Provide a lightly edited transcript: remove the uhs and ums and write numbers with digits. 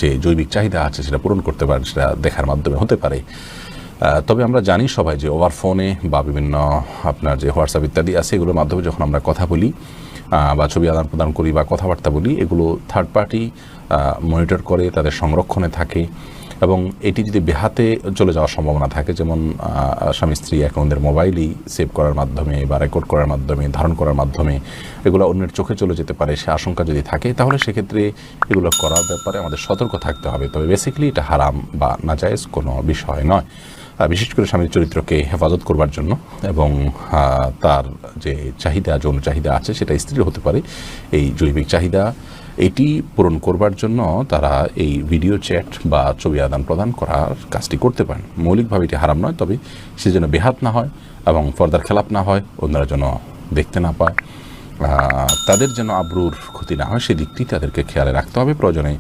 যে জৈবিক চাহিদা আছে সেটা পূরণ করতে পারেন, সেটা দেখার মাধ্যমে হতে পারে। তবে আমরা জানি সবাই যে ওভার ফোনে বা বিভিন্ন আপনার যে হোয়াটসঅ্যাপ ইত্যাদি আছে এগুলোর মাধ্যমে যখন আমরা কথা বলি বা ছবি আদান প্রদান করি বা কথাবার্তা বলি, এগুলো থার্ড পার্টি মনিটর করে, তাদের সংরক্ষণে থাকে এবং এটি যদি বেহাতে চলে যাওয়ার সম্ভাবনা থাকে, যেমন স্বামী স্ত্রী অ্যাকাউন্টের মোবাইলই সেভ করার মাধ্যমে বা রেকর্ড করার মাধ্যমে, ধারণ করার মাধ্যমে এগুলো অন্যের চোখে চলে যেতে পারে, সে আশঙ্কা যদি থাকে, তাহলে সেক্ষেত্রে এগুলো করার ব্যাপারে আমাদের সতর্ক থাকতে হবে। তবে বেসিক্যালি এটা হারাম বা নাজায়েজ কোনো বিষয় নয়, বিশেষ করে স্বামীর চরিত্রকে হেফাজত করবার জন্য এবং তার যে চাহিদা, যৌন চাহিদা আছে সেটা স্ত্রীর হতে পারে, এই জৈবিক চাহিদা এটি পূরণ করবার জন্য তারা এই ভিডিও চ্যাট বা ছবি আদান প্রদান করার কাজটি করতে পারেন। মৌলিকভাবে এটি হারাম নয়, তবে সে যেন বেহাত না হয় এবং পর্দার খেলাপ না হয়, অন্যরা যেন দেখতে না পায়, তাদের যেন আব্রুর ক্ষতি না হয়, সেদিকটি তাদেরকে খেয়ালে রাখতে হবে। প্রয়োজনে